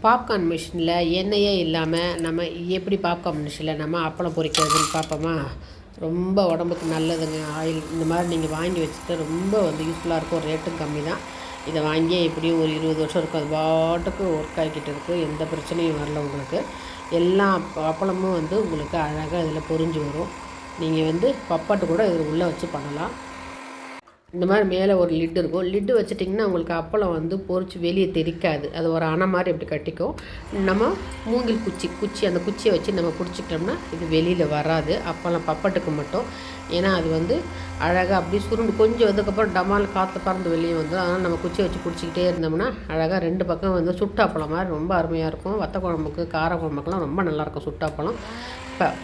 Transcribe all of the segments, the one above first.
Popcorn மிஷினில் எண்ணெயே இல்லாமல் நம்ம எப்படி பாப்கார்ன் மிஷினில் நம்ம அப்பளம் பொரிக்கிறதுன்னு பார்ப்போமா? ரொம்ப உடம்புக்கு நல்லதுங்க. ஆயில் இந்த மாதிரி நீங்கள் வாங்கி வச்சுட்டு ரொம்ப யூஸ்ஃபுல்லாக இருக்கும். ரேட்டும் கம்மி தான். இதை வாங்கியே எப்படியும் ஒரு 20 வருஷம் இருக்கும். அது பாட்டுக்கு ஒர்க் ஆகிக்கிட்டு இருக்குது. எந்த பிரச்சனையும் வரல உங்களுக்கு. எல்லா அப்பளமும் உங்களுக்கு அழகாக இதில் பொரிஞ்சு வரும். நீங்கள் பப்பாட்டு கூட இதில் உள்ளே வச்சு பண்ணலாம். இந்த மாதிரி மேலே ஒரு லிட்டு இருக்கும். லிட்டு வச்சுட்டிங்கன்னா உங்களுக்கு அப்பளம் பொரிச்சு வெளியே தெரிக்காது. அது ஒரு அணை மாதிரி அப்படி கட்டிக்கும். நம்ம மூங்கில் குச்சி அந்த குச்சியை வச்சு நம்ம பிடிச்சிக்கிட்டோம்னா இது வெளியில் வராது. அப்பளம் பப்பட்டுக்கு மட்டும். ஏன்னா அது அழகாக அப்படி சுருண்டு கொஞ்சம் வந்ததுக்கப்புறம் டமால் காற்று பறந்து வெளியே வந்துடும். அதனால் நம்ம குச்சியை வச்சு பிடிச்சிக்கிட்டே இருந்தோம்னா அழகாக ரெண்டு பக்கம் சுட்டாப்பளம் மாதிரி ரொம்ப அருமையாக இருக்கும். வத்த குழம்புக்கு கார குழம்புக்கெல்லாம் ரொம்ப நல்லாயிருக்கும் சுட்டாப்பளம்.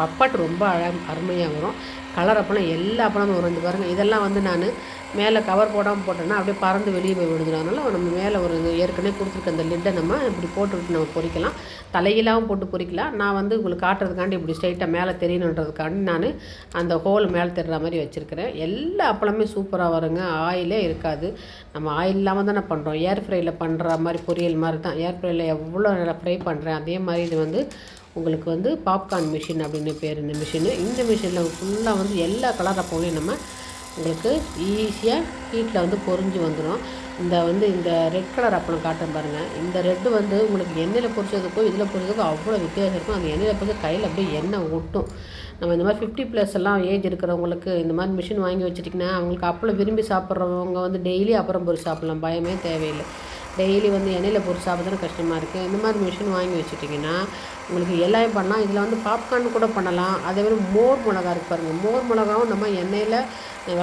பப்பாட்டு ரொம்ப அருமையாக வரும். கலர் அப்பளம் எல்லா அப்பளமும் வரும். பாருங்கள், இதெல்லாம் நான் மேலே கவர் போடாமல் போட்டோன்னா அப்படியே பறந்து வெளியே போய் விடுதுடும். அதனால் நம்ம மேலே ஒரு ஏற்கனவே கொடுத்துருக்க அந்த லிட்டை நம்ம இப்படி போட்டுவிட்டு நம்ம பொரிக்கலாம். தலையிலாவும் போட்டு பொரிக்கலாம். நான் உங்களுக்கு காட்டுறதுக்காண்டி இப்படி ஸ்ட்ரைட்டாக மேலே தெரியணுன்றதுக்காண்டி நான் அந்த ஹோல் மேலே தெரிகிற மாதிரி வச்சுருக்கிறேன். எல்லா அப்பளமே சூப்பராக வருங்க. ஆயிலே இருக்காது. நம்ம ஆயில் இல்லாமல் தானே பண்ணுறோம். ஏர் ஃப்ரையில் பண்ணுற மாதிரி பொரியல் மாதிரி தான். ஏர் ஃப்ரையில் எவ்வளோ நல்லா ஃப்ரை பண்ணுறேன் அதே மாதிரி இது உங்களுக்கு பாப்கார்ன் மிஷின் அப்படின்னு பேர் இந்த மிஷினு. இந்த மிஷினில் ஃபுல்லாக எல்லா கலர் அப்பளையும் நம்ம உங்களுக்கு ஈஸியாக ஹீட்டில் பொரிஞ்சு வந்துடும். இந்த ரெட் கலர் அப்பளம் காட்டுறேன் பாருங்கள். இந்த ரெட்டு உங்களுக்கு எண்ணெயில் பொரிச்சதுக்கும் இதில் பொரிச்சதுக்கும் அவ்வளோ வித்தியாசம் இருக்கும். அந்த எண்ணெயில் பொரிச்ச கையில் அப்படியே எண்ணெய் ஒட்டும். நம்ம இந்த மாதிரி 50+ எல்லாம் ஏஜ் இருக்கிறவங்களுக்கு இந்த மாதிரி மிஷின் வாங்கி வச்சுட்டிங்கன்னா அவங்களுக்கு அப்பளம் விரும்பி சாப்பிட்றவங்க டெய்லி அப்புறம் பொரிச்சு சாப்பிட்லாம். பயமே தேவையில்லை. டெய்லி எண்ணெயில் பொரிச்சு சாப்பிட்றது கஷ்டமாக இருக்குது. இந்த மாதிரி மிஷின் வாங்கி வச்சுட்டிங்கன்னா உங்களுக்கு எல்லாமே பண்ணலாம். இதில் பாப்கார்ன் கூட பண்ணலாம். அதேமாதிரி மோர் மிளகா இருக்குது பாருங்கள். மோர் மிளகாவும் நம்ம எண்ணெயில்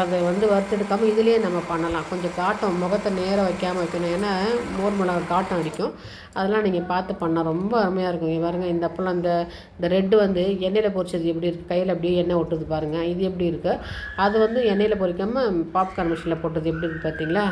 அதை வறுத்தெடுக்காமல் இதுலேயே நம்ம பண்ணலாம். கொஞ்சம் காட்டம் முகத்தை நேராக வைக்காமல் வைக்கணும். ஏன்னா மோர் மிளகா காட்டம் அடிக்கும். அதெல்லாம் நீங்கள் பார்த்து பண்ணால் ரொம்ப அருமையாக இருக்கும். பாருங்கள், இந்த அப்பளம் இந்த ரெட்டு எண்ணெயில் பொரிச்சது எப்படி இருக்குது, கையில் அப்படியே எண்ணெய் ஒட்டுது பாருங்கள். இது எப்படி இருக்குது, அது எண்ணெயில் பொரிக்காமல் பாப்கார்ன் மிஷினில் போட்டது எப்படி இருக்குது பார்த்தீங்களா?